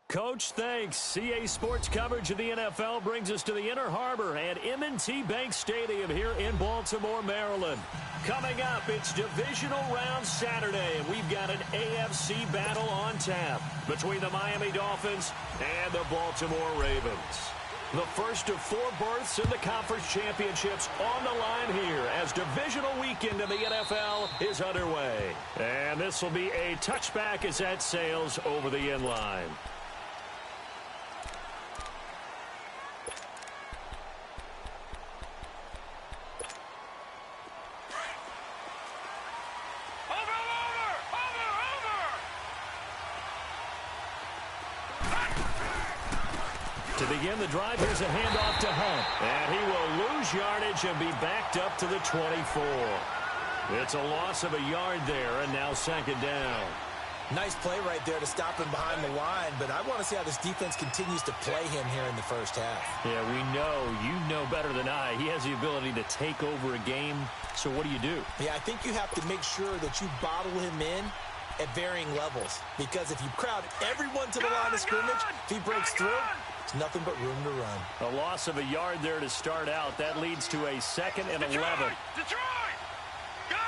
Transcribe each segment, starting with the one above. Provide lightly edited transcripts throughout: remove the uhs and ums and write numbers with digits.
Coach, thanks. CA Sports coverage of the NFL brings us to the Inner Harbor at M&T Bank Stadium here in Baltimore, Maryland. Coming up, it's Divisional Round Saturday, and we've got an AFC battle on tap between the Miami Dolphins and the Baltimore Ravens. The first of 4 berths in the conference championships on the line here as divisional weekend in the NFL is underway. And this will be a touchback as that sails over the end line. To begin the drive, here's a handoff to Hunt. And he will lose yardage and be backed up to the 24. It's a loss of a yard there, and now second down. Nice play right there to stop him behind the line, but I want to see how this defense continues to play him here in the first half. Yeah, you know better than I. He has the ability to take over a game, so what do you do? Yeah, I think you have to make sure that you bottle him in at varying levels, because if you crowd everyone to the line of scrimmage, if he breaks through, it's nothing but room to run. A loss of a yard there to start out. That leads to a 2nd and 11. Detroit! Gone!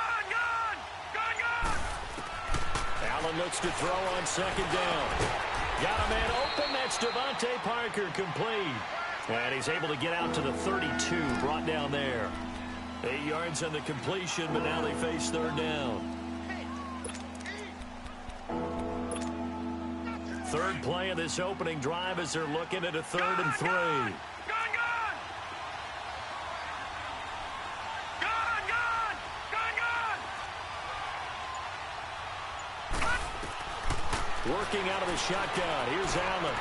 Allen looks to throw on second down. Got a man open. That's Devontae Parker complete. And he's able to get out to the 32, brought down there. 8 yards on the completion, but now they face third down. Third play of this opening drive as they're looking at a 3rd and 3. Gone! Working out of the shotgun. Here's Allen.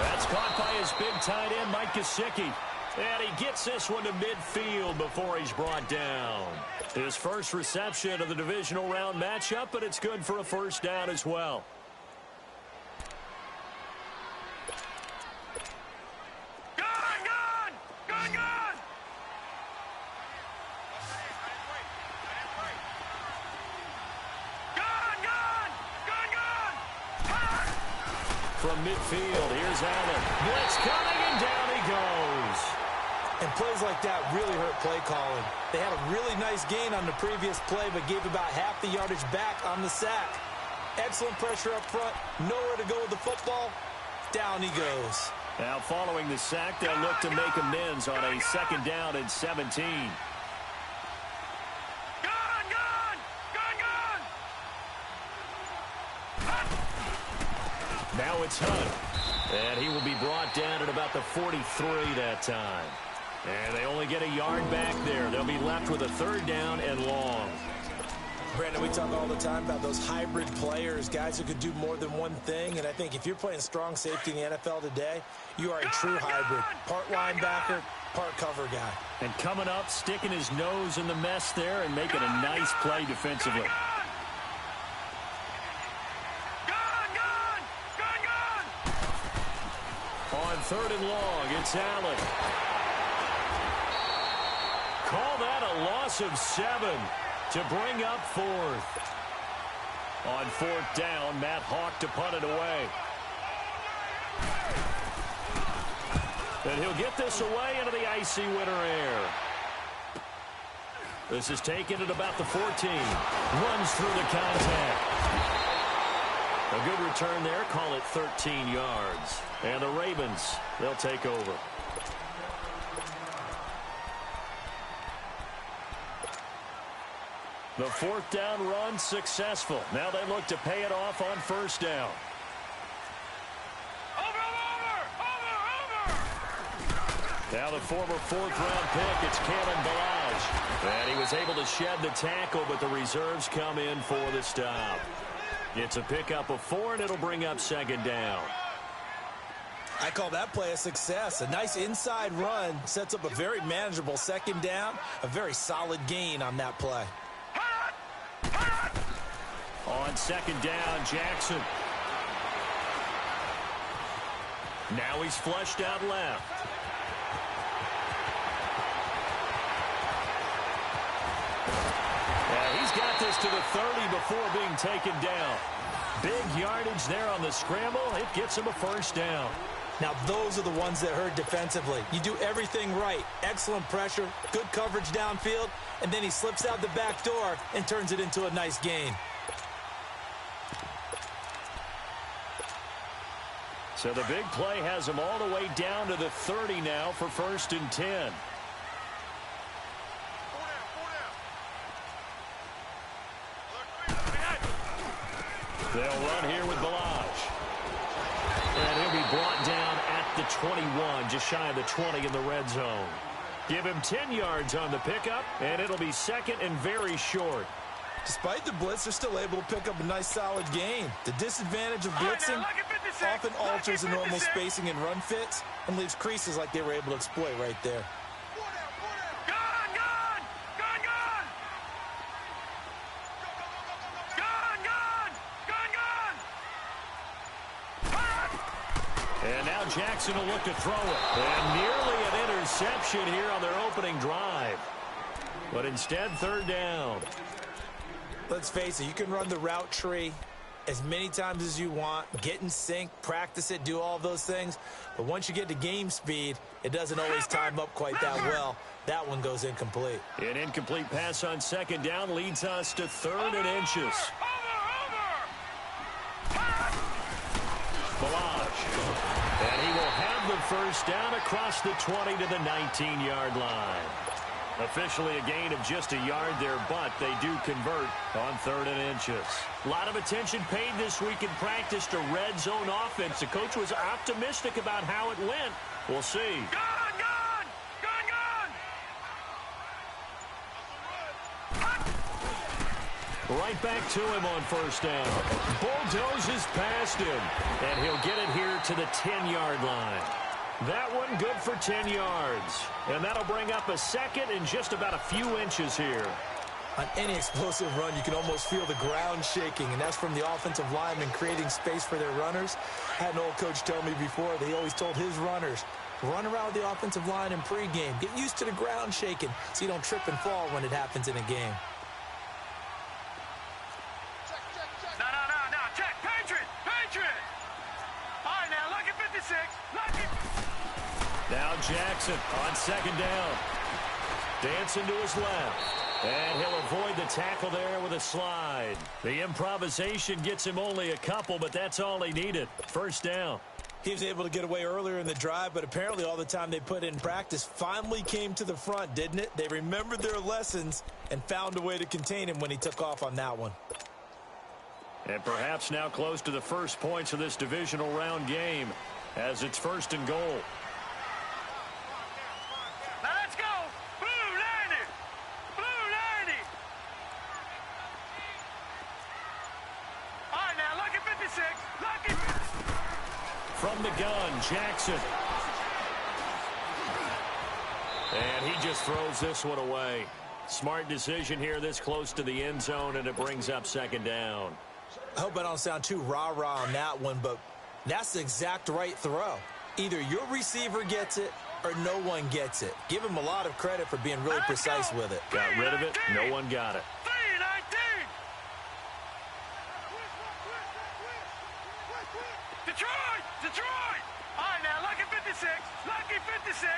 That's caught by his big tight end, Mike Gesicki. And he gets this one to midfield before he's brought down. His first reception of the divisional round matchup, but it's good for a first down as well. From midfield, here's Allen. Blitz coming, and down he goes. And plays like that really hurt play calling. They had a really nice gain on the previous play, but gave about half the yardage back on the sack. Excellent pressure up front. Nowhere to go with the football. Down he goes. Now following the sack, they'll look to make amends on a 2nd down and 17. Now it's Hunt. And he will be brought down at about the 43 that time. And they only get a yard back there. They'll be left with a 3rd down and long. Brandon, we talk all the time about those hybrid players, guys who could do more than one thing. And I think if you're playing strong safety in the NFL today, you are a true hybrid. Part linebacker, part cover guy. And coming up, sticking his nose in the mess there and making a nice play defensively. On 3rd and long, it's Allen. Call that a loss of 7 to bring up 4th. On 4th down, Matt Hawk to punt it away. And he'll get this away into the icy winter air. This is taken at about the 14. Runs through the contact. A good return there. Call it 13 yards. And the Ravens, they'll take over. The 4th down run successful. Now they look to pay it off on 1st down. Now the former 4th-round pick, it's Kalen Ballage. And he was able to shed the tackle, but the reserves come in for the stop. It's a pickup of 4, and it'll bring up 2nd down. I call that play a success. A nice inside run sets up a very manageable 2nd down. A very solid gain on that play. On 2nd down, Jackson. Now he's flushed out left. He's got this to the 30 before being taken down. Big yardage there on the scramble. It gets him a first down. Now, those are the ones that hurt defensively. You do everything right. Excellent pressure, good coverage downfield, and then he slips out the back door and turns it into a nice gain. So the big play has him all the way down to the 30 now for 1st and 10. They'll run here with Balaj. And he'll be brought down at the 21, just shy of the 20 in the red zone. Give him 10 yards on the pickup, and it'll be 2nd and very short. Despite the blitz, they're still able to pick up a nice, solid gain. The disadvantage of blitzing often alters the normal spacing and run fits and leaves creases like they were able to exploit right there. And now Jackson will look to throw it. And nearly an interception here on their opening drive. But instead, 3rd down. Let's face it, you can run the route tree as many times as you want, get in sync, practice it, do all those things. But once you get to game speed, it doesn't always time up quite that well. That one goes incomplete. An incomplete pass on 2nd down leads us to 3rd and inches. Balaj. And he will have the first down across the 20 to the 19-yard line. Officially a gain of just a yard there, but they do convert on 3rd and inches. A lot of attention paid this week in practice to red zone offense. The coach was optimistic about how it went. We'll see. Right back to him on 1st down. Bulldozes past him, and he'll get it here to the 10-yard line. That one good for 10 yards. And that'll bring up a 2nd and just about a few inches here. On any explosive run, you can almost feel the ground shaking, and that's from the offensive linemen creating space for their runners. I had an old coach tell me before, that he always told his runners, run around the offensive line in pregame. Get used to the ground shaking so you don't trip and fall when it happens in a game. Now Jackson on 2nd down. Dancing to his left. And he'll avoid the tackle there with a slide. The improvisation gets him only a couple, but that's all he needed. 1st down. He was able to get away earlier in the drive, but apparently all the time they put in practice finally came to the front, didn't it? They remembered their lessons and found a way to contain him when he took off on that one. And perhaps now close to the first points of this divisional round game as it's 1st and goal. From the gun, Jackson. And he just throws this one away. Smart decision here this close to the end zone, and it brings up 2nd down. I hope I don't sound too rah-rah on that one, but that's the exact right throw. Either your receiver gets it or no one gets it. Give him a lot of credit for being really precise with it. Got rid of it. No one got it. Detroit! All right, now, lucky 56. Lucky 56.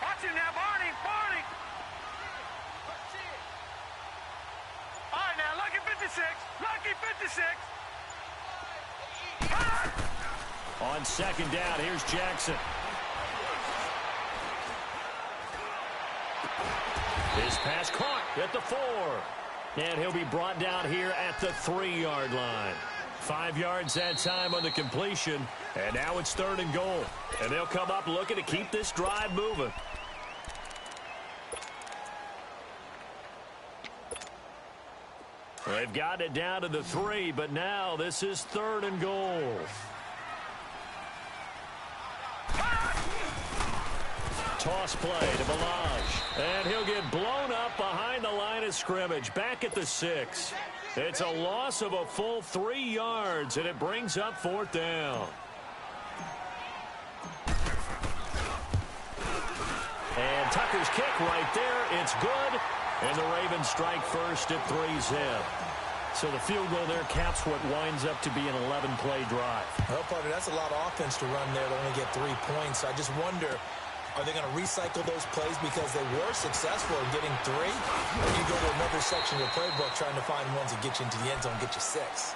Watch him now, Barney. All right, now, lucky 56. Lucky 56. On 2nd down, here's Jackson. His pass caught at the 4. And he'll be brought down here at the 3-yard line. 5 yards that time on the completion, and now it's 3rd and goal. And they'll come up looking to keep this drive moving. They've got it down to the 3, but now this is 3rd and goal. Toss play to Balaj, and he'll get blown up behind the line of scrimmage, back at the 6. It's a loss of a full 3 yards, and it brings up 4th down. And Tucker's kick right there. It's good, and the Ravens strike first at 3-zip. So the field goal there caps what winds up to be an 11-play drive. Well, partner, that's a lot of offense to run there to only get 3 points. So I just wonder, are they going to recycle those plays because they were successful in getting 3? Or do you go to another section of the playbook trying to find ones that get you into the end zone, get you 6?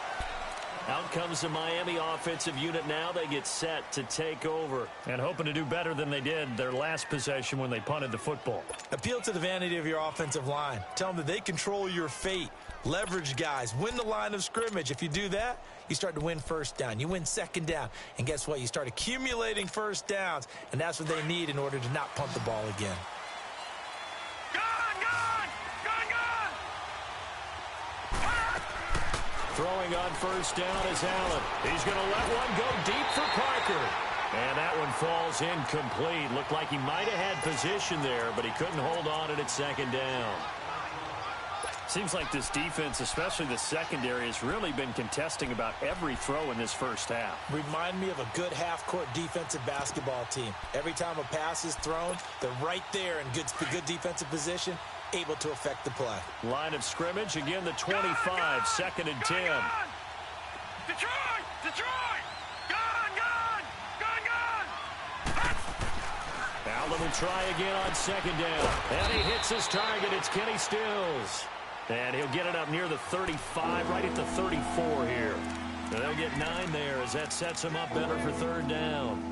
Out comes the Miami offensive unit now. They get set to take over and hoping to do better than they did their last possession when they punted the football. Appeal to the vanity of your offensive line. Tell them that they control your fate. Leverage guys. Win the line of scrimmage. If you do that, you start to win first down. You win second down. And guess what? You start accumulating first downs. And that's what they need in order to not punt the ball again. Throwing on first down is Allen. He's going to let one go deep for Parker. And that one falls incomplete. Looked like he might have had position there, but he couldn't hold on at second down. Seems like this defense, especially the secondary, has really been contesting about every throw in this first half. Remind me of a good half-court defensive basketball team. Every time a pass is thrown, they're right there in good defensive position, able to affect the play. Line of scrimmage, again the 25, second and 10. Detroit! Allen will try again on second down. And he hits his target. It's Kenny Stills. And he'll get it up near the 35, right at the 34 here. And they'll get 9 there as that sets him up better for third down.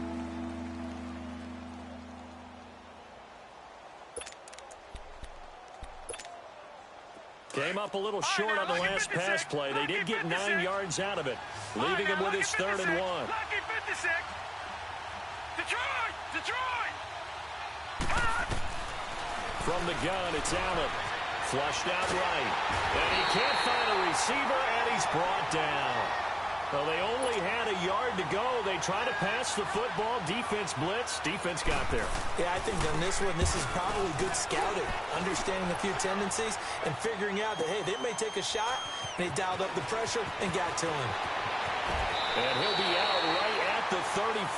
Came up a little short on the last pass play. They did get 9 yards out of it, leaving him with his third and 1. Lucky 56. Detroit! From the gun, it's Allen. Flushed out right. And he can't find a receiver, and he's brought down. Well, they only had a yard to go. They try to pass the football. Defense blitz. Defense got there. Yeah, I think on this one, this is probably good scouting, understanding a few tendencies, and figuring out that, hey, they may take a shot, and they dialed up the pressure and got to him. And he'll be out right at the 35.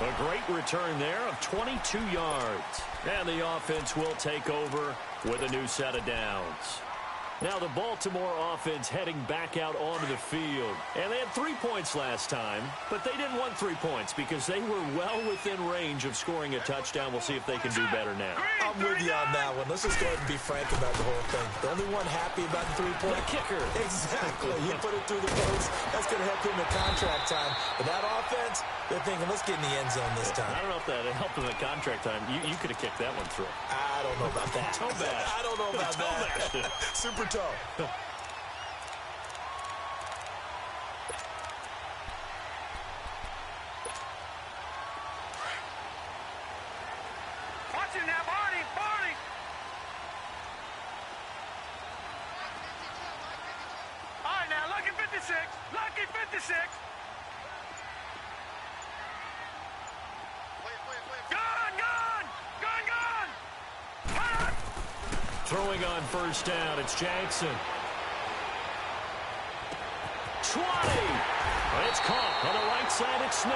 A great return there of 22 yards. And the offense will take over with a new set of downs. Now the Baltimore offense heading back out onto the field. And they had 3 points last time, but they didn't want 3 points because they were well within range of scoring a touchdown. We'll see if they can do better now. I'm with you on that one. Let's just go ahead and be frank about the whole thing. The only one happy about the 3-point kicker. Exactly. He put it through the post. That's going to help him in contract time. But that offense, they're thinking, let's get in the end zone this time. I don't know if that helped him at contract time. You could have kicked that one through. I don't know about that. Toe bash. I don't know about that. Super toe. Watch it now, Barney! All right, now, lucky 56. Gun! Throwing on first down, it's Jackson. 20. It's caught on the right side at Smith.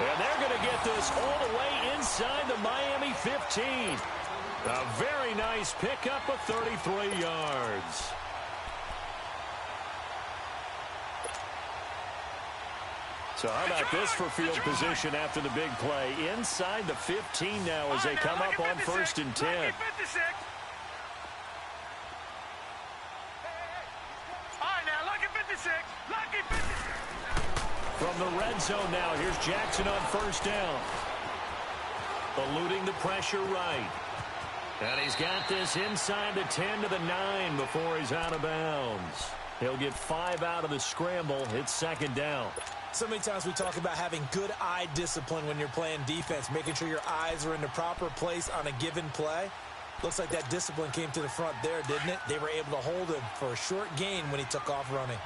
And they're going to get this all the way inside the Miami 15. A very nice pickup of 33 yards. So how about this for field position after the big play? Inside the 15 now as they come up on first and 10. Lucky 56. All right, now, lucky 56. From the red zone now, here's Jackson on first down. Eluding the pressure right. And he's got this inside the 10 to the 9 before he's out of bounds. He'll get 5 out of the scramble. It's second down. So many times we talk about having good eye discipline when you're playing defense, making sure your eyes are in the proper place on a given play. Looks like that discipline came to the front there, didn't it? They were able to hold him for a short gain when he took off running.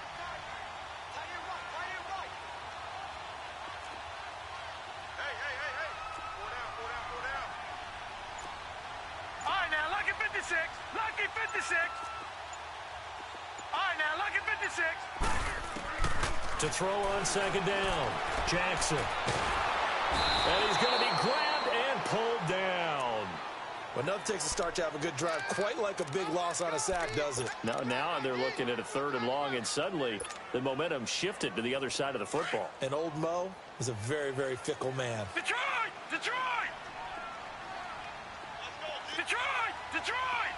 All right, now, lucky 56. All right, now, lucky 56. To throw on second down, Jackson. And he's going to be grabbed and pulled down. But nothing takes a start to have a good drive, quite like a big loss on a sack, does it? Now they're looking at a 3rd and long, and suddenly the momentum shifted to the other side of the football. And old Mo is a very, very fickle man. Detroit! Detroit! Detroit! Detroit!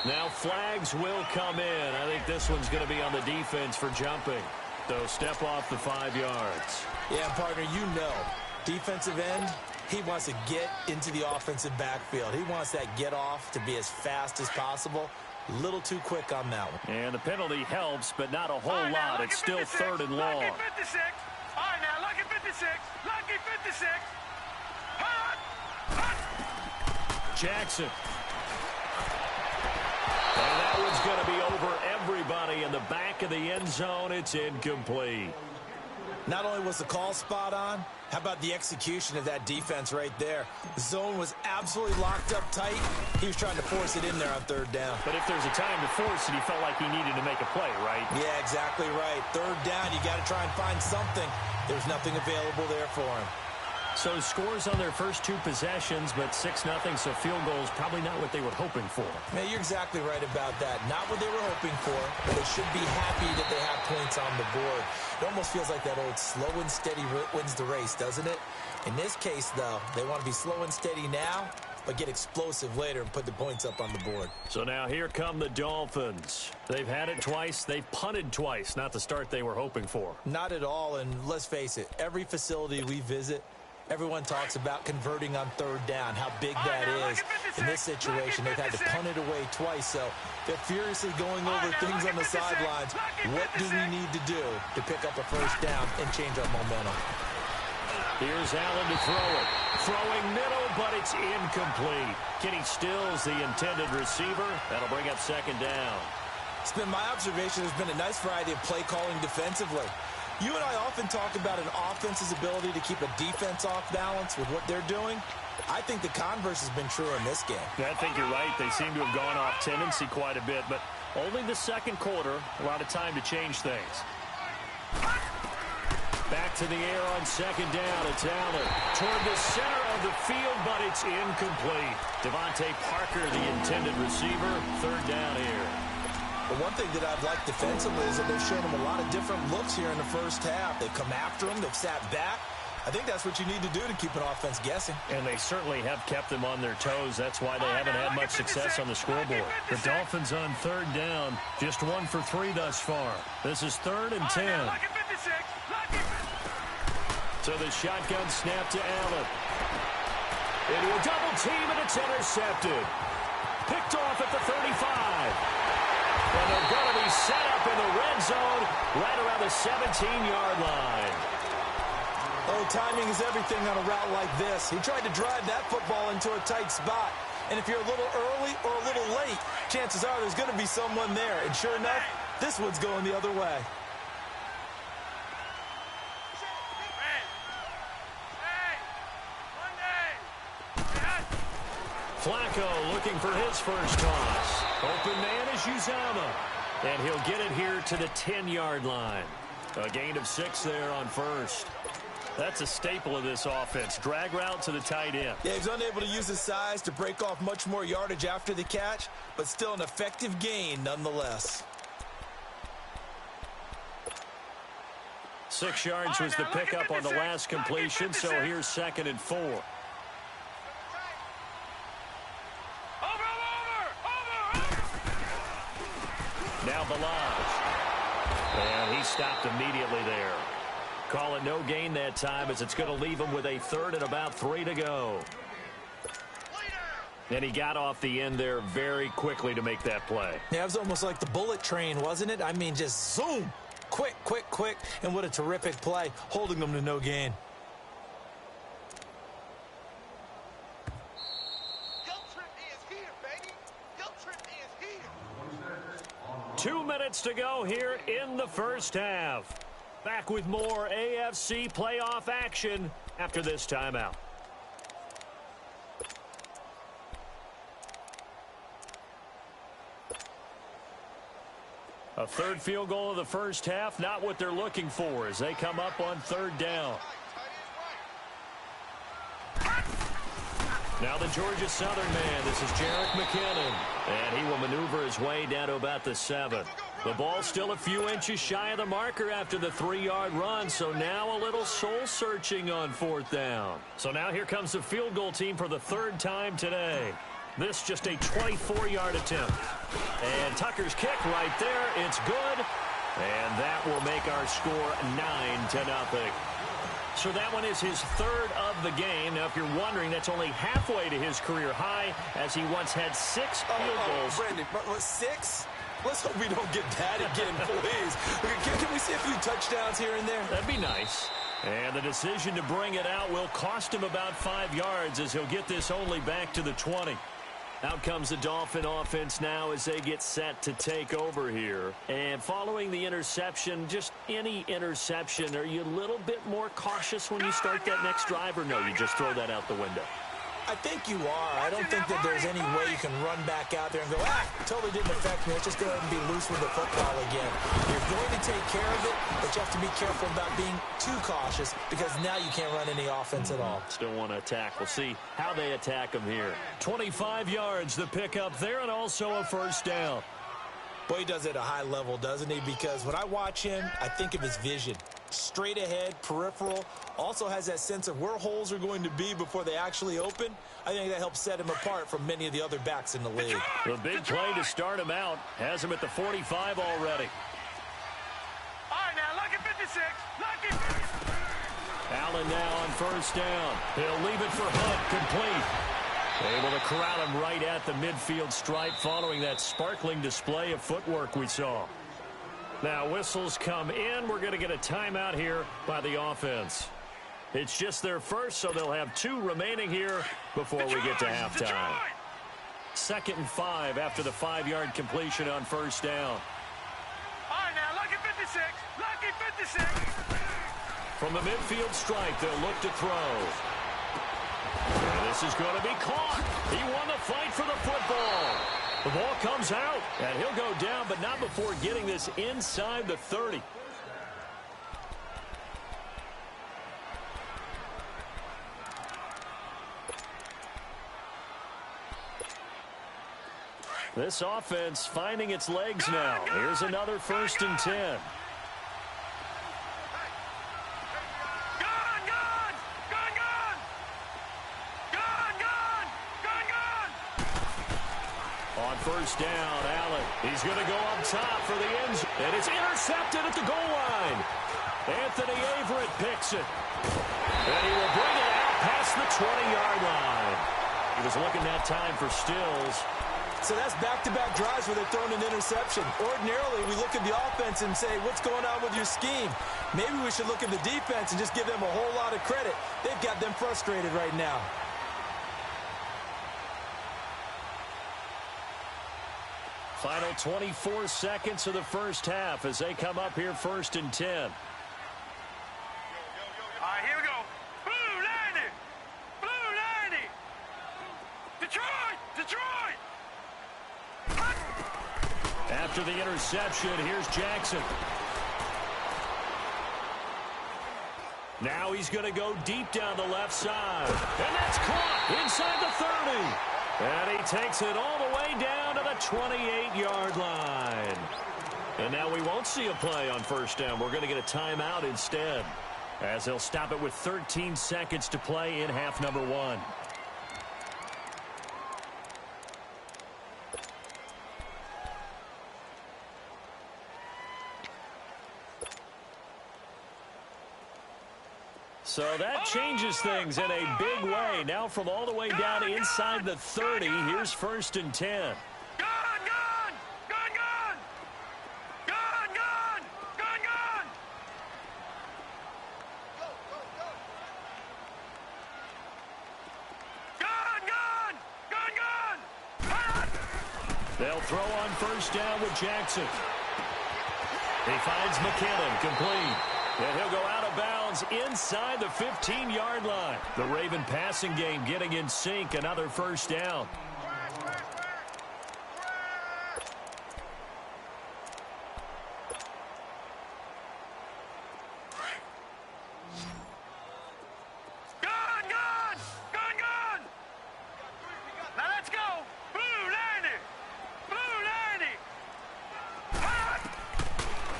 Now flags will come in. I think this one's going to be on the defense for jumping. So step off the 5 yards. Yeah, partner, you know, defensive end, he wants to get into the offensive backfield. He wants that get off to be as fast as possible. A little too quick on that one. And the penalty helps, but not a whole lot. It's still 3rd and long. Lucky 56. All right, now, lucky 56. Lucky 56. Hot! Hot! Jackson. And that one's going to be over everybody in the back of the end zone. It's incomplete. Not only was the call spot on, how about the execution of that defense right there? The zone was absolutely locked up tight. He was trying to force it in there on 3rd down. But if there's a time to force it, he felt like he needed to make a play, right? Yeah, exactly right. 3rd down, you got to try and find something. There's nothing available there for him. So scores on their first 2 possessions, but 6-0, so field goals probably not what they were hoping for. Man, you're exactly right about that. Not what they were hoping for, but they should be happy that they have points on the board. It almost feels like that old slow and steady wins the race, doesn't it? In this case, though, they want to be slow and steady now, but get explosive later and put the points up on the board. So now here come the Dolphins. They've had it twice. They've punted twice. Not the start they were hoping for. Not at all, and let's face it, every facility we visit, everyone talks about converting on 3rd down, how big that is. In this situation, they've had to punt it away twice, so they're furiously going over things on the sidelines. What do we need to do to pick up a 1st down and change our momentum? Here's Allen to throw it. Throwing middle, but it's incomplete. Kenny Stills, the intended receiver. That'll bring up 2nd down. It's been my observation there's been a nice variety of play calling defensively. You and I often talk about an offense's ability to keep a defense off balance with what they're doing. I think the converse has been true in this game. I think you're right. They seem to have gone off tendency quite a bit, but only the 2nd quarter, a lot of time to change things. Back to the air on 2nd down. It's Allen toward the center of the field, but it's incomplete. Devontae Parker, the intended receiver. 3rd down here. But one thing that I've liked defensively is that they've shown him a lot of different looks here in the 1st half. They've come after him. They've sat back. I think that's what you need to do to keep an offense guessing. And they certainly have kept them on their toes. That's why they haven't had much success on the scoreboard. The Dolphins on 3rd down, just 1 for 3 thus far. This is 3rd and 10. So the shotgun snap to Allen. Into a double team, and it's intercepted. Picked off at the 35. And they're going to be set up in the red zone right around the 17-yard line. Oh, timing is everything on a route like this. He tried to drive that football into a tight spot. And if you're a little early or a little late, chances are there's going to be someone there. And sure enough, this one's going the other way. Flacco looking for his first toss. Open man is Uzama. And he'll get it here to the 10-yard line. A gain of 6 there on 1st. That's a staple of this offense. Drag route to the tight end. Yeah, he's unable to use his size to break off much more yardage after the catch, but still an effective gain nonetheless. 6 yards was the pickup on the last completion, so here's 2nd and 4. Now Balaj. And he stopped immediately there. Call it no gain that time as it's going to leave him with a 3rd and about 3 to go. And he got off the end there very quickly to make that play. Yeah, it was almost like the bullet train, wasn't it? I mean, just zoom. Quick, quick, quick. And what a terrific play, holding them to no gain. Guilt trip is here, baby. Guilt trip is here. 2 minutes to go here in the 1st half. Back with more AFC playoff action after this timeout. A 3rd field goal of the 1st half, not what they're looking for as they come up on 3rd down. Now the Georgia Southern man, this is Jerick McKinnon. And he will maneuver his way down to about the 7. The ball still a few inches shy of the marker after the 3-yard run, so now a little soul-searching on 4th down. So now here comes the field goal team for the 3rd time today. This just a 24-yard attempt. And Tucker's kick right there. It's good. And that will make our score 9-0. So that one is his 3rd of the game. Now, if you're wondering, that's only halfway to his career high, as he once had 6 field goals. Brandon, 6? Let's hope we don't get that again, please. Can we see a few touchdowns here and there? That'd be nice. And the decision to bring it out will cost him about 5 yards, as he'll get this only back to the 20. Out comes the Dolphin offense now as they get set to take over here. And following the interception, just any interception, are you a little bit more cautious when you start that next drive, or no, you just throw that out the window? I think you are. I don't think that there's any way you can run back out there and go, totally didn't affect me. Let's just go ahead and be loose with the football again. You're going to take care of it, but you have to be careful about being too cautious, because now you can't run any offense at all. Still want to attack. We'll see how they attack him here. 25 yards, the pickup there, and also a 1st down. Boy, he does it at a high level, doesn't he? Because when I watch him, I think of his vision. Straight ahead, peripheral, also has that sense of where holes are going to be before they actually open. I think that helps set him apart from many of the other backs in the league. The big play to start him out has him at the 45 already. All right, now, lucky 56. Lucky 56. Allen now on 1st down. He'll leave it for Hunt, complete. Able to corral him right at the midfield stripe following that sparkling display of footwork we saw. Now whistles come in. We're going to get a timeout here by the offense. It's just their first, so they'll have 2 remaining here before we get to halftime. 2nd and 5 after the 5-yard completion on 1st down. All right, now, lucky 56. Lucky 56. From the midfield stripe, they'll look to throw. And this is going to be caught. He won the fight for the football. The ball comes out, and he'll go down, but not before getting this inside the 30. This offense finding its legs now. Here's another 1st and 10. On 1st down, Allen. He's going to go up top for the end zone. And it's intercepted at the goal line. Anthony Averett picks it. And he will bring it out past the 20-yard line. He was looking that time for Stills. So that's back-to-back drives where they're throwing an interception. Ordinarily, we look at the offense and say, what's going on with your scheme? Maybe we should look at the defense and just give them a whole lot of credit. They've got them frustrated right now. Final 24 seconds of the 1st half as they come up here 1st and 10. All right, here we go. Blue 90. Blue 90. Detroit. Detroit. After the interception, here's Jackson. Now he's going to go deep down the left side. And that's caught inside the 30. And he takes it all the way down to the 28-yard line. And now we won't see a play on 1st down. We're going to get a timeout instead, as they'll stop it with 13 seconds to play in half number 1. So that changes things in a big way. Now from all the way down inside the 30, here's 1st and 10. Gun, gun. Gun, gun. Gun, gun. Gun, gun. Gun, gun. Gun, gun. They'll throw on 1st down with Jackson. He finds McKinnon, complete. And he'll go out of bounds inside the 15-yard line. The Raven passing game getting in sync. Another 1st down. Gun, gun. Gun, gun.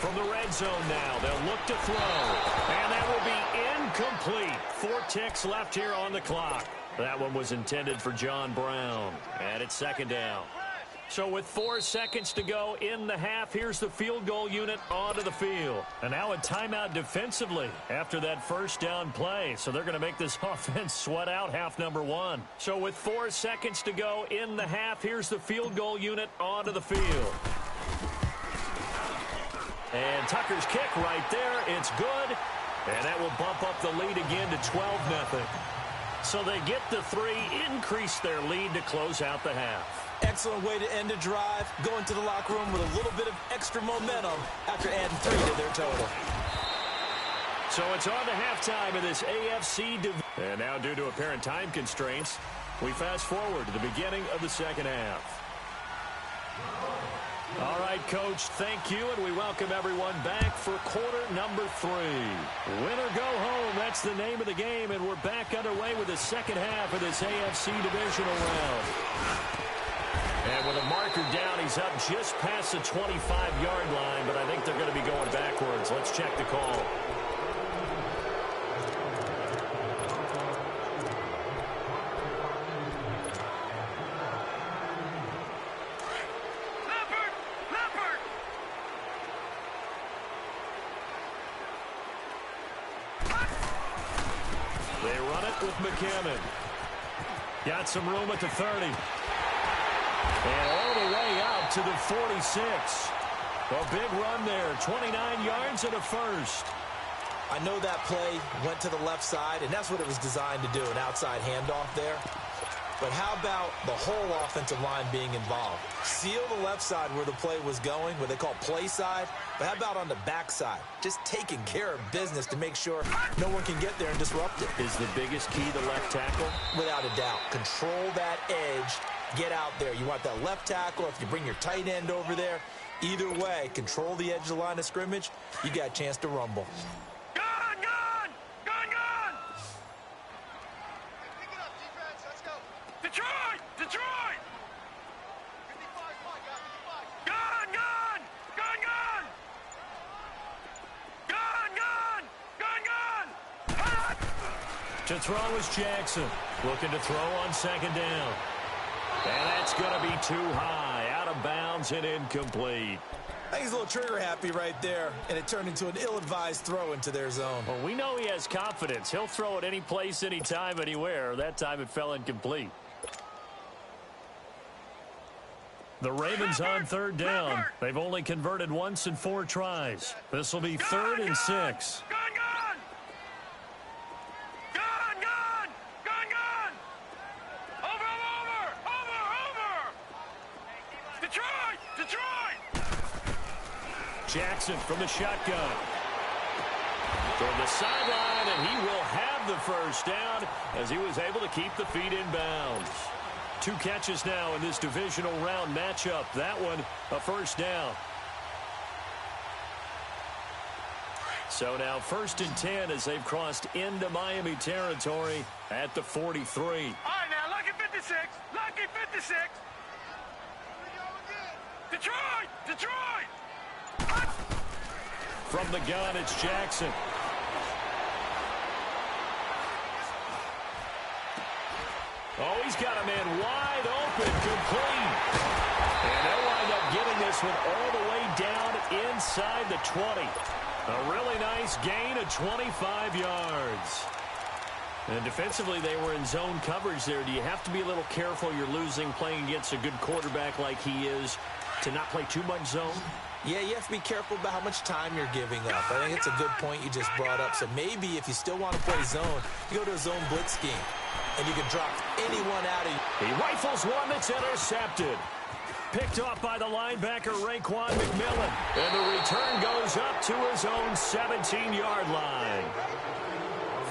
From the red zone now, they'll look to throw. And that will be incomplete. 4 ticks left here on the clock. That one was intended for John Brown. And it's second down. So with 4 seconds to go in the half, here's the field goal unit onto the field. And now a timeout defensively after that first down play. So they're going to make this offense sweat out half number 1. So with 4 seconds to go in the half, here's the field goal unit onto the field. And Tucker's kick right there. It's good. And that will bump up the lead again to 12-0. So they get the 3, increase their lead to close out the half. Excellent way to end a drive. Go into the locker room with a little bit of extra momentum after adding 3 to their total. So it's on to halftime of this AFC division. And now due to apparent time constraints, we fast forward to the beginning of the second half. All right, Coach, thank you, and we welcome everyone back for quarter number 3. Win or go home, that's the name of the game, and we're back underway with the second half of this AFC divisional round. And with a marker down, he's up just past the 25-yard line, but I think they're going to be going backwards. Let's check the call. They run it with McCammon. Got some room at the 30. And all the way out to the 46. A big run there. 29 yards and a first. I know that play went to the left side, and that's what it was designed to do, an outside handoff there. But how about the whole offensive line being involved? Seal the left side where the play was going, what they call play side. But how about on the back side? Just taking care of business to make sure no one can get there and disrupt it. Is the biggest key the left tackle? Without a doubt. Control that edge. Get out there. You want that left tackle. If you bring your tight end over there, either way, control the edge of the line of scrimmage. You got a chance to rumble. To throw is Jackson. Looking to throw on second down. And that's going to be too high. Out of bounds and incomplete. I think he's a little trigger happy right there, and it turned into an ill-advised throw into their zone. Well, we know he has confidence. He'll throw it any place, anytime, anywhere. That time it fell incomplete. The Ravens on third down. They've only converted once in 4 tries. This will be 3rd and 6. Jackson from the shotgun. From the sideline, and he will have the first down as he was able to keep the feet in bounds. 2 catches now in this divisional round matchup. That one, a first down. So now 1st and 10 as they've crossed into Miami territory at the 43. All right, now, lucky 56. Lucky 56. Detroit! Detroit! From the gun, it's Jackson. Oh, he's got a man wide open, complete. And they'll wind up getting this one all the way down inside the 20. A really nice gain of 25 yards. And defensively, they were in zone coverage there. Do you have to be a little careful? You're losing playing against a good quarterback like he is to not play too much zone? Yeah, you have to be careful about how much time you're giving up. I think it's a good point you just brought up. So maybe if you still want to play zone, you go to a zone blitz scheme, and you can drop anyone out of you. He rifles one that's intercepted. Picked off by the linebacker, Raekwon McMillan. And the return goes up to his own 17-yard line.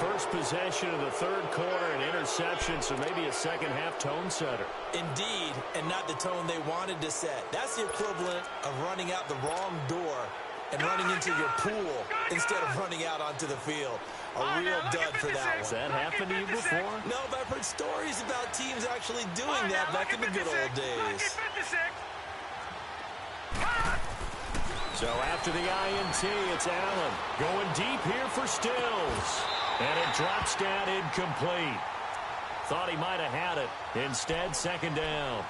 First possession of the 3rd quarter, an interception, so maybe a second-half tone setter. Indeed, and not the tone they wanted to set. That's the equivalent of running out the wrong door and running into your pool instead of running out onto the field. A real dud for that one. Has that happened to you before? No, but I've heard stories about teams actually doing that back in the good old days. So after the INT, it's Allen going deep here for Stills. And it drops down incomplete. Thought he might have had it. Instead, second down.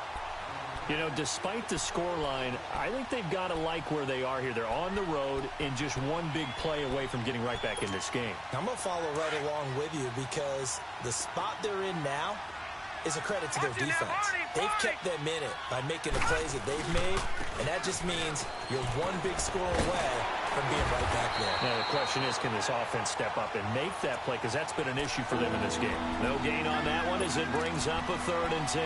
You know, despite the scoreline, I think they've got to like where they are here. They're on the road and just one big play away from getting right back in this game. I'm going to follow right along with you because the spot they're in now is a credit to their defense. They've kept them in it by making the plays that they've made, and that just means you're one big score away from being right back there. Now, the question is, can this offense step up and make that play? Because that's been an issue for them in this game. No gain on that one as it brings up a 3rd and 10.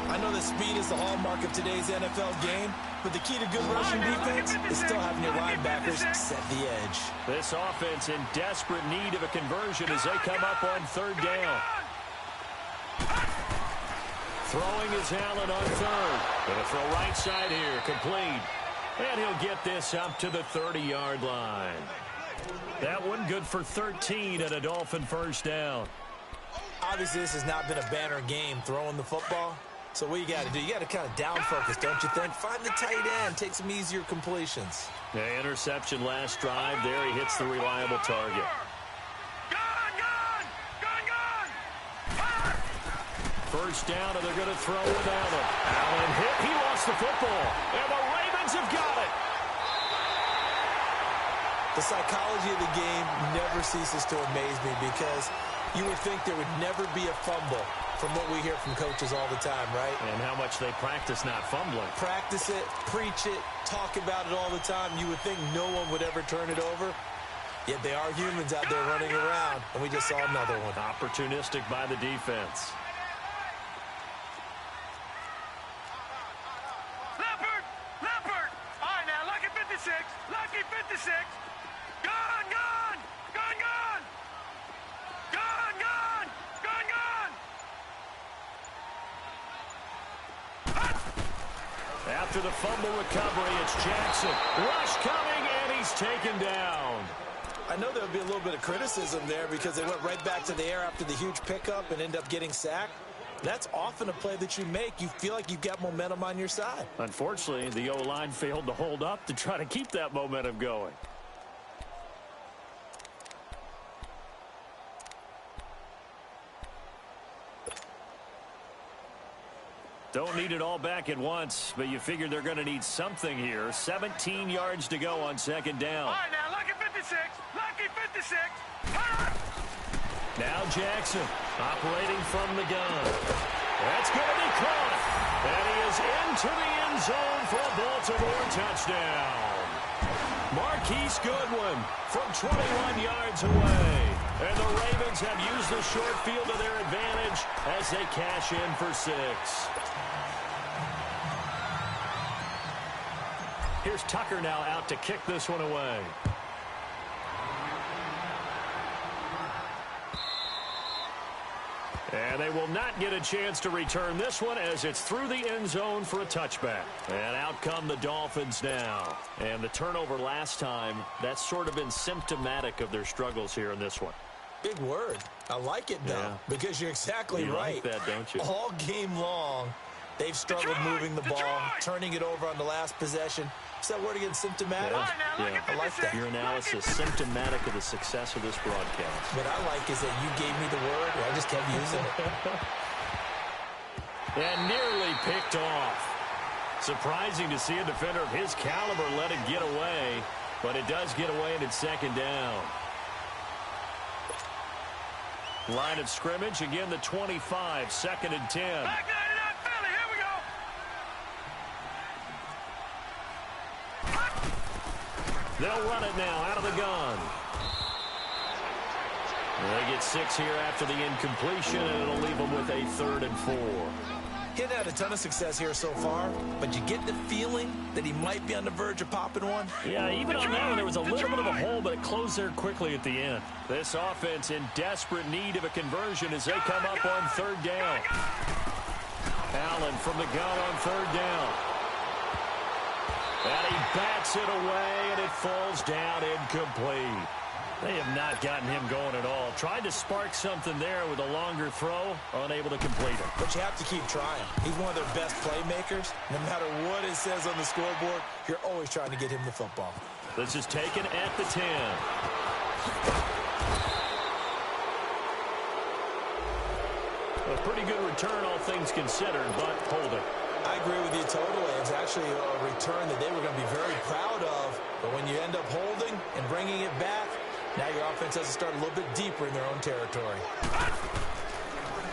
I know that speed is the hallmark of today's NFL game, but the key to good rushing defense is still having your linebackers set the edge. This offense in desperate need of a conversion as they come up on 3rd down. Throwing is Allen on 3rd. Gonna throw right side here, complete. And he'll get this up to the 30-yard line. That one good for 13 and a Dolphin first down. Obviously, this has not been a banner game throwing the football. So what you got to do, you got to kind of down focus, don't you think? Find the tight end, take some easier completions. The interception last drive there. He hits the reliable target. First down, and they're going to throw with Allen. Allen hit. He lost the football. And the Ravens have got it. The psychology of the game never ceases to amaze me because you would think there would never be a fumble from what we hear from coaches all the time, right? And how much they practice not fumbling. Practice it, preach it, talk about it all the time. You would think no one would ever turn it over. Yet they are humans out there running around, and we just saw another one. Opportunistic by the defense. Lucky 56. Gone, gone. Gone, gone. Gone, gone. Gone, gone. After the fumble recovery, it's Jackson. Rush coming, and he's taken down. I know there'll be a little bit of criticism there because they went right back to the air after the huge pickup and end up getting sacked. That's often a play that you make. You feel like you've got momentum on your side. Unfortunately, the O-line failed to hold up to try to keep that momentum going. Don't need it all back at once, but you figure they're going to need something here. 17 yards to go on 2nd down. All right, now, lucky 56. Lucky 56. Now Jackson operating from the gun. That's going to be caught. And he is into the end zone for a Baltimore touchdown. Marquise Goodwin from 21 yards away. And the Ravens have used the short field to their advantage as they cash in for 6. Here's Tucker now out to kick this one away. And they will not get a chance to return this one as it's through the end zone for a touchback. And out come the Dolphins now. And the turnover last time, that's sort of been symptomatic of their struggles here in this one. Big word. I like it, though, because you're exactly right. You like that, don't you? All game long, they've struggled moving the ball, turning it over on the last possession. Is that word again, symptomatic? Yeah. I like that. Your analysis, symptomatic of the success of this broadcast. What I like is that you gave me the word, and I just kept using it. And nearly picked off. Surprising to see a defender of his caliber let it get away, but it does get away and it's 2nd down. Line of scrimmage, again the 25, 2nd and 10. They'll run it now out of the gun. They get 6 here after the incompletion, and it'll leave them with a 3rd and 4. He hadn't had a ton of success here so far, but you get the feeling that he might be on the verge of popping one. Yeah, even on that one, there was a little bit of a hole, but it closed there quickly at the end. This offense in desperate need of a conversion as they come up on 3rd down. Allen from the gun on 3rd down. And he bats it away, and it falls down incomplete. They have not gotten him going at all. Tried to spark something there with a longer throw, unable to complete it. But you have to keep trying. He's one of their best playmakers. No matter what it says on the scoreboard, you're always trying to get him the football. This is taken at the 10. A pretty good return, all things considered, but holding. I agree with you totally. It's actually a return that they were going to be very proud of. But when you end up holding and bringing it back, now your offense has to start a little bit deeper in their own territory.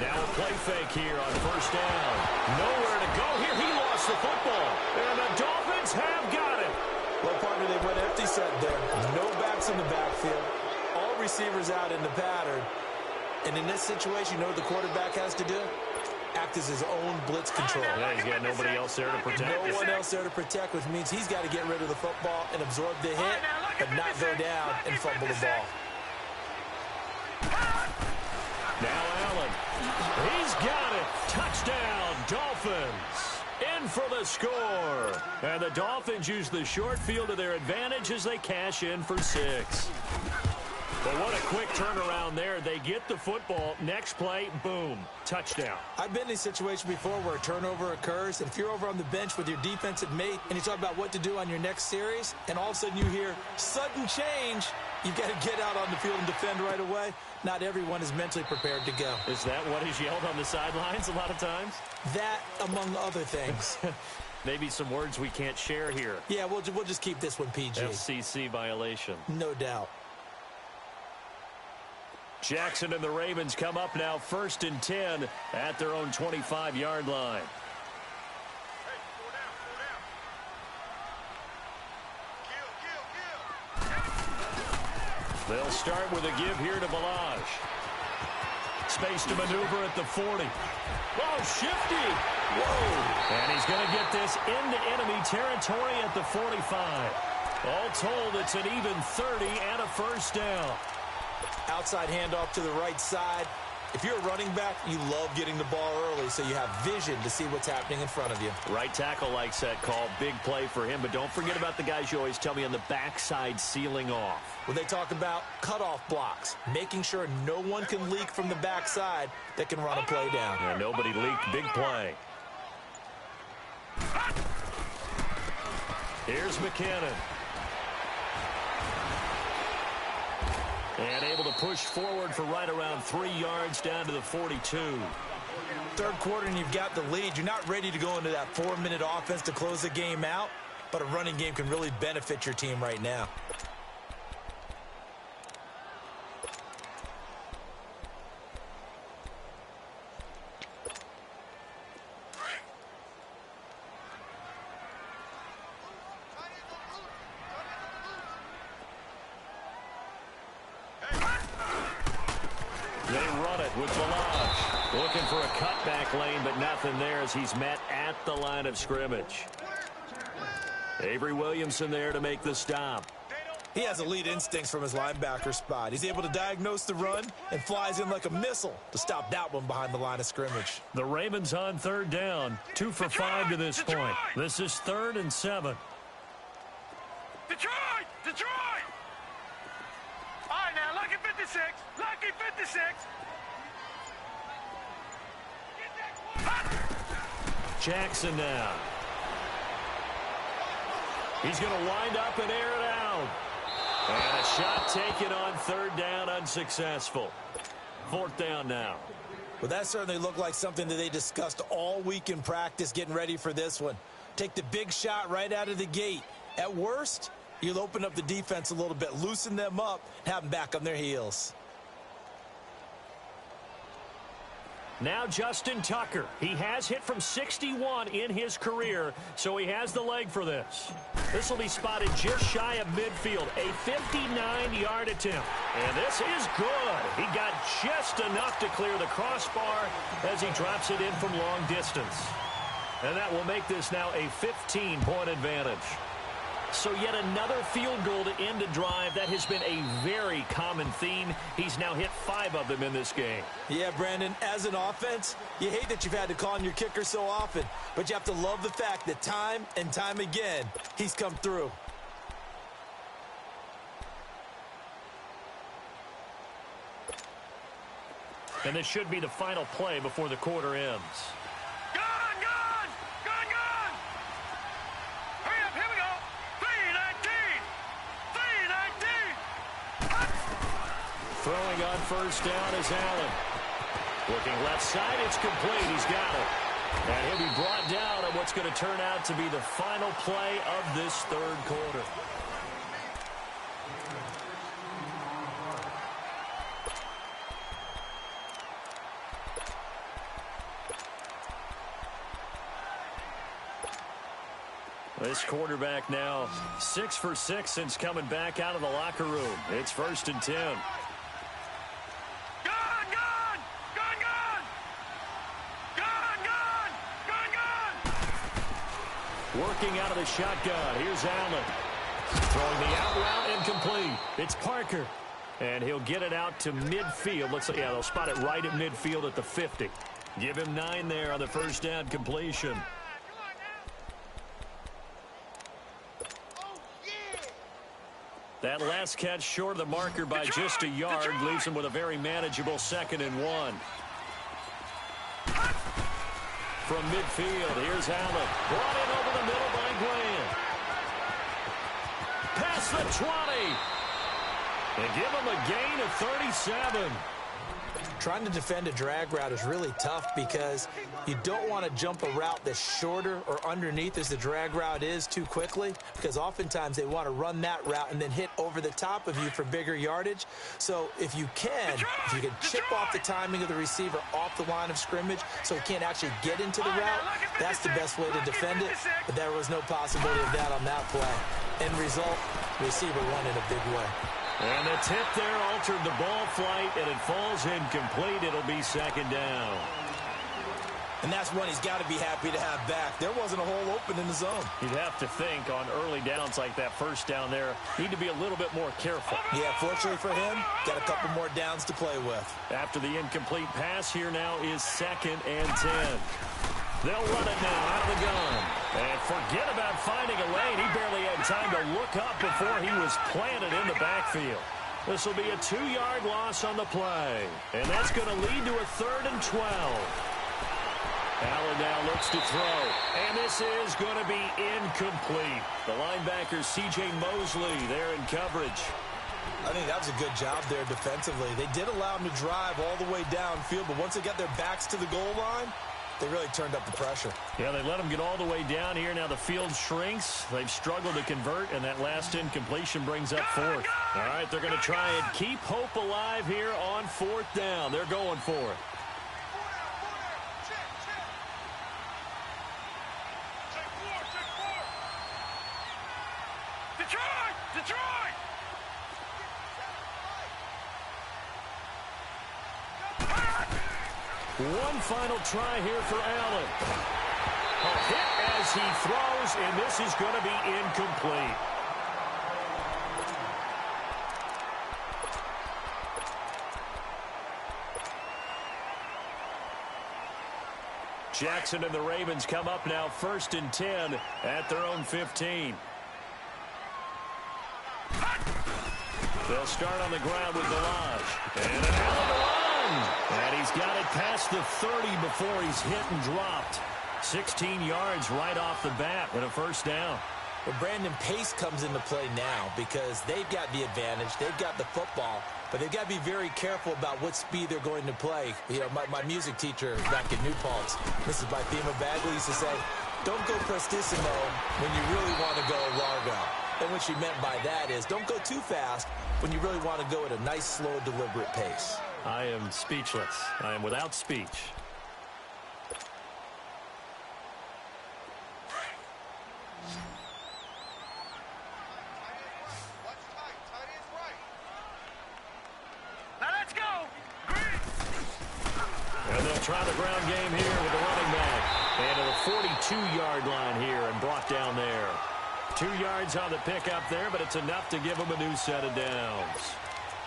Now a play fake here on first down. Nowhere to go here. He lost the football. And the Dolphins have got it. Well, partner, they went empty set there. No backs in the backfield. All receivers out in the pattern. And in this situation, you know what the quarterback has to do? Act as his own blitz control. Yeah, he's got nobody else there to protect. No one else there to protect, which means he's got to get rid of the football and absorb the hit, but not go down and fumble the ball. Now Allen. He's got it. Touchdown, Dolphins. In for the score. And the Dolphins use the short field to their advantage as they cash in for 6. But what a quick turnaround there. They get the football. Next play, boom, touchdown. I've been in a situation before where a turnover occurs, and if you're over on the bench with your defensive mate and you talk about what to do on your next series, and all of a sudden you hear sudden change, you've got to get out on the field and defend right away. Not everyone is mentally prepared to go. Is that what is yelled on the sidelines a lot of times? That, among other things. Maybe some words we can't share here. Yeah, we'll just keep this one PG. FCC violation. No doubt. Jackson and the Ravens come up now 1st and 10 at their own 25-yard line. They'll start with a give here to Balaj. Space to maneuver at the 40. Oh, shifty. Whoa. And he's going to get this into enemy territory at the 45. All told, it's an even 30 and a first down. Outside handoff to the right side. If you're a running back, you love getting the ball early so you have vision to see what's happening in front of you. Right tackle likes that call. Big play for him. But don't forget about the guys you always tell me on the backside sealing off. When they talk about cutoff blocks, making sure no one can leak from the backside that can run a play down. Yeah, nobody leaked. Big play. Here's McKinnon. And able to push forward for right around 3 yards down to the 42. Third quarter and you've got the lead. You're not ready to go into that 4-minute offense to close the game out, but a running game can really benefit your team right now. But nothing there as he's met at the line of scrimmage. Avery Williamson there to make the stop. He has elite instincts from his linebacker spot. He's able to diagnose the run and flies in like a missile to stop that one behind the line of scrimmage. The Ravens on 3rd down. 2 for 5 to this point. This is 3rd and 7. Detroit! Detroit! All right, now, lucky 56. Lucky 56. Jackson now. He's going to wind up and air it out. And a shot taken on 3rd down, unsuccessful. 4th down now. Well, that certainly looked like something that they discussed all week in practice getting ready for this one. Take the big shot right out of the gate. At worst, you'll open up the defense a little bit, loosen them up, and have them back on their heels. Now Justin Tucker. He has hit from 61 in his career, so he has the leg for this. This will be spotted just shy of midfield, a 59-yard attempt. And this is good. He got just enough to clear the crossbar as he drops it in from long distance. And that will make this now a 15-point advantage. So yet another field goal to end a drive. That has been a very common theme. He's now hit 5 of them in this game. Yeah, Brandon, as an offense, you hate that you've had to call on your kicker so often, but you have to love the fact that time and time again, he's come through. And this should be the final play before the quarter ends. Gone, gone! Gone, gone! Hurry up, here we go! 3-19! 3-19! Throwing on first down is Allen. Looking left side, it's complete. He's got it. And he'll be brought down on what's going to turn out to be the final play of this third quarter. This quarterback now 6 for 6 since coming back out of the locker room. It's 1st and 10. Gone, gone! Gone, gone! Gone, gone! Gone, gone! Working out of the shotgun. Here's Allen. Throwing the out route, incomplete. It's Parker. And he'll get it out to midfield. Looks like, yeah, they'll spot it right at midfield at the 50. Give him 9 there on the first down completion. That last catch short of the marker by just a yard leaves him with a very manageable 2nd and 1. From midfield, here's Allen. Brought in over the middle by Graham. Past the 20. And give him a gain of 37. Trying to defend a drag route is really tough because you don't want to jump a route that's shorter or underneath as the drag route is too quickly, because oftentimes they want to run that route and then hit over the top of you for bigger yardage. So if you can chip off the timing of the receiver off the line of scrimmage so he can't actually get into the route, that's the best way to defend it. But there was no possibility of that on that play. End result, receiver won in a big way. And the tip there altered the ball flight, and it falls incomplete. It'll be 2nd down. And that's one he's got to be happy to have back. There wasn't a hole open in the zone. You'd have to think on early downs like that first down there, need to be a little bit more careful. Yeah, fortunately for him, got a couple more downs to play with. After the incomplete pass, here now is 2nd and 10. They'll run it now out of the gun. And forget about finding a lane. He barely had time to look up before he was planted in the backfield. This will be a 2-yard loss on the play. And that's going to lead to a 3rd and 12. Allen now looks to throw. And this is going to be incomplete. The linebacker, C.J. Mosley, there in coverage. I think that was a good job there defensively. They did allow him to drive all the way downfield, but once they got their backs to the goal line, they really turned up the pressure. Yeah, they let them get all the way down here. Now the field shrinks. They've struggled to convert, and that last incompletion brings up 4th. All right, they're going to try and keep hope alive here on 4th down. They're going for it. Detroit! Detroit! One final try here for Allen. A hit as he throws, and this is going to be incomplete. Jackson and the Ravens come up now 1st and 10 at their own 15. They'll start on the ground with Delage. And an Allen run. And he's got it past the 30 before he's hit and dropped. 16 yards right off the bat and a 1st down. Well, Brandon, pace comes into play now because they've got the advantage. They've got the football, but they've got to be very careful about what speed they're going to play. You know, my music teacher back at New Paltz, Mrs. Bythema Bagley, used to say, don't go prestissimo when you really want to go largo. And what she meant by that is don't go too fast when you really want to go at a nice, slow, deliberate pace. I am speechless. I am without speech. And they'll try the ground game here with the running back. And to the 42-yard line here and brought down there. 2 yards on the pickup there, but it's enough to give them a new set of downs.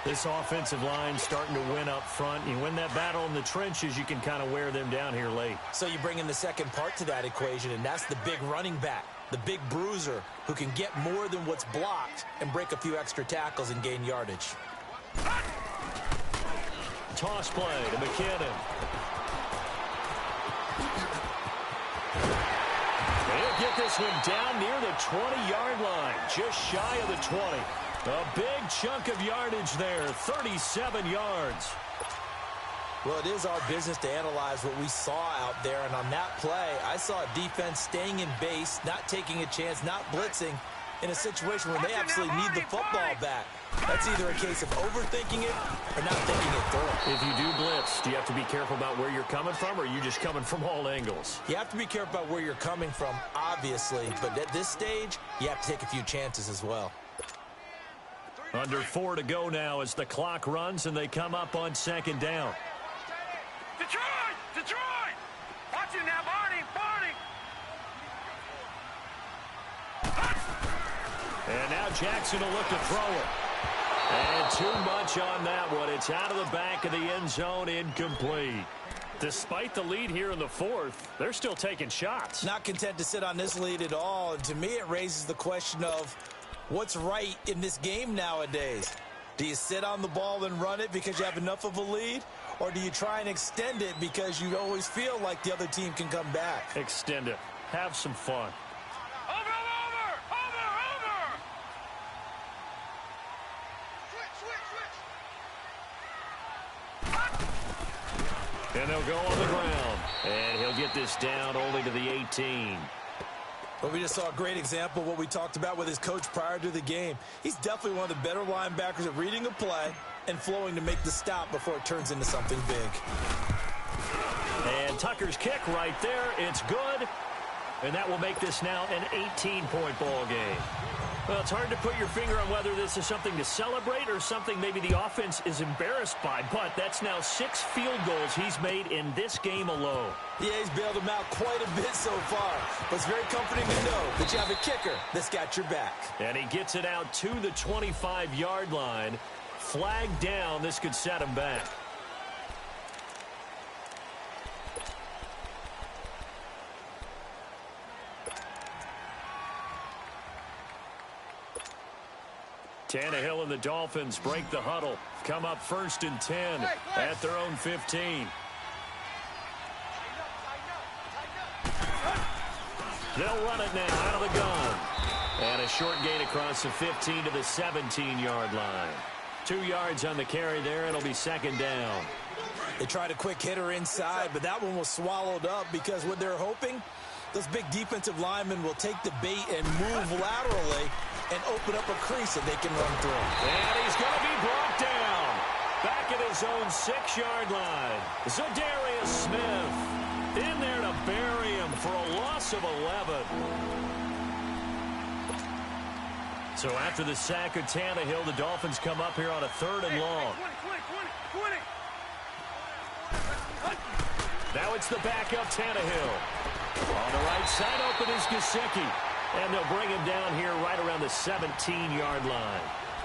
This offensive line starting to win up front. You win that battle in the trenches, you can kind of wear them down here late. So you bring in the second part to that equation, and that's the big running back, the big bruiser, who can get more than what's blocked and break a few extra tackles and gain yardage. Toss play to McKinnon. He'll get this one down near the 20-yard line, just shy of the 20. A big chunk of yardage there, 37 yards. Well, it is our business to analyze what we saw out there, and on that play, I saw a defense staying in base, not taking a chance, not blitzing, in a situation where they absolutely need the football back. That's either a case of overthinking it or not thinking it through. If you do blitz, do you have to be careful about where you're coming from, or are you just coming from all angles? You have to be careful about where you're coming from, obviously, but at this stage, you have to take a few chances as well. Under 4 to go now as the clock runs and they come up on second down. Detroit! Detroit! Watch it now, Barney! Barney! And now Jackson will look to throw it. And too much on that one. It's out of the back of the end zone, incomplete. Despite the lead here in the fourth, they're still taking shots. Not content to sit on this lead at all, and to me it raises the question of what's right in this game nowadays. Do you sit on the ball and run it because you have enough of a lead? Or do you try and extend it because you always feel like the other team can come back? Extend it. Have some fun. Over! Switch! And they'll go on the ground. And he'll get this down only to the 18. But we just saw a great example of what we talked about with his coach prior to the game. He's definitely one of the better linebackers at reading a play and flowing to make the stop before it turns into something big. And Tucker's kick right there. It's good. And that will make this now an 18-point ball game. Well, it's hard to put your finger on whether this is something to celebrate or something maybe the offense is embarrassed by. But that's now 6 field goals he's made in this game alone. Yeah, he's bailed them out quite a bit so far. But it's very comforting to know that you have a kicker that's got your back. And he gets it out to the 25-yard line. Flag down. This could set him back. Tannehill and the Dolphins break the huddle. Come up 1st and 10 at their own 15. They'll run it now out of the gun. And a short gain across the 15 to the 17-yard line. 2 yards on the carry there. It'll be second down. They tried a quick hitter inside, but that one was swallowed up because what they're hoping, those big defensive linemen will take the bait and move laterally and open up a crease that they can run through. And he's going to be brought down. Back at his own 6-yard line. Zadarius Smith in there to bury him for a loss of 11. So after the sack of Tannehill, the Dolphins come up here on a 3rd and long. 20. Now it's the backup Tannehill. On the right side, open is Gesicki. And they'll bring him down here right around the 17-yard line.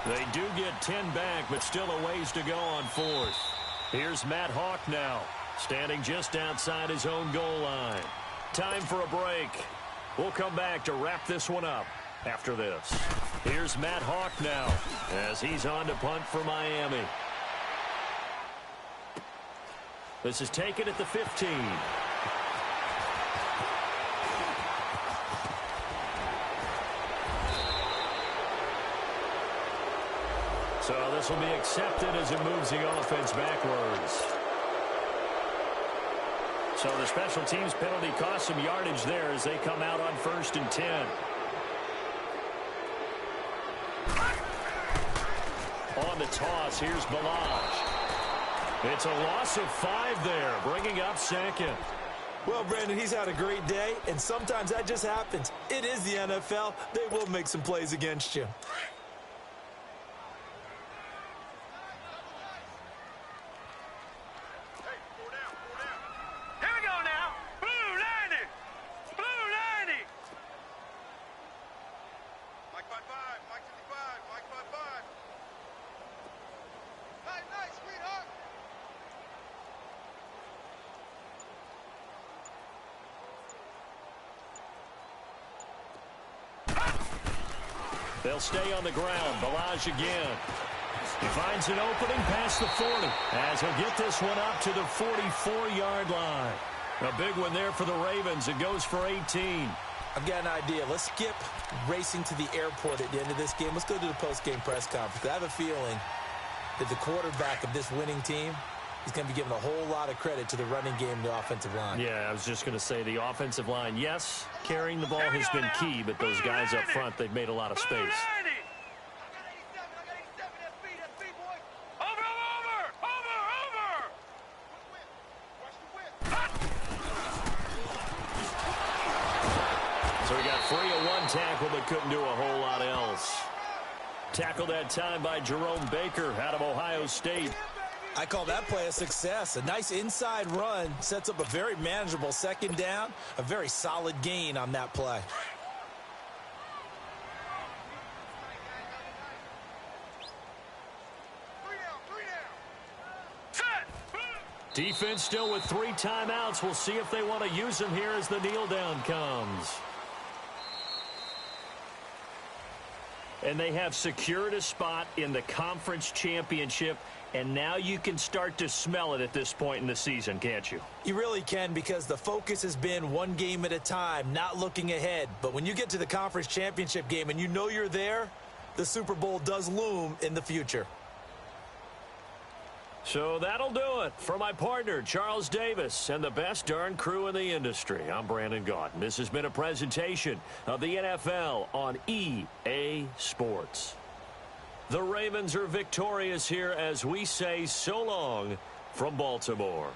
They do get 10 back, but still a ways to go on 4th. Here's Matt Hawk now, standing just outside his own goal line. Time for a break. We'll come back to wrap this one up after this. Here's Matt Hawk now as he's on to punt for Miami. This is taken at the 15. So this will be accepted as it moves the offense backwards. So the special teams penalty cost some yardage there as they come out on 1st and 10. On the toss, here's Balaj. It's a loss of 5 there, bringing up 2nd. Well, Brandon, he's had a great day, and sometimes that just happens. It is the NFL. They will make some plays against you. Here we go now. Blue 90. Blue 90. Mike 55. Mike 55. Mike 55. Nice, sweetheart. They'll stay on the ground. Balaj again. He finds an opening past the 40 as he'll get this one up to the 44-yard line. A big one there for the Ravens. It goes for 18. I've got an idea. Let's skip racing to the airport at the end of this game. Let's go to the post-game press conference. I have a feeling that the quarterback of this winning team is going to be given a whole lot of credit to the running game and the offensive line. Yeah, I was just going to say the offensive line, yes, carrying the ball has been key, but those guys up front, they've made a lot of space. So he got free of one tackle, but couldn't do a whole lot else. Tackled that time by Jerome Baker out of Ohio State. I call that play a success. A nice inside run sets up a very manageable second down. A very solid gain on that play. Defense still with 3 timeouts. We'll see if they want to use them here as the kneel down comes. And they have secured a spot in the conference championship, and now you can start to smell it at this point in the season, can't you? You really can, because the focus has been one game at a time, not looking ahead. But when you get to the conference championship game and you know you're there, the Super Bowl does loom in the future. So that'll do it for my partner, Charles Davis, and the best darn crew in the industry. I'm Brandon Gaudin. This has been a presentation of the NFL on EA Sports. The Ravens are victorious here as we say so long from Baltimore.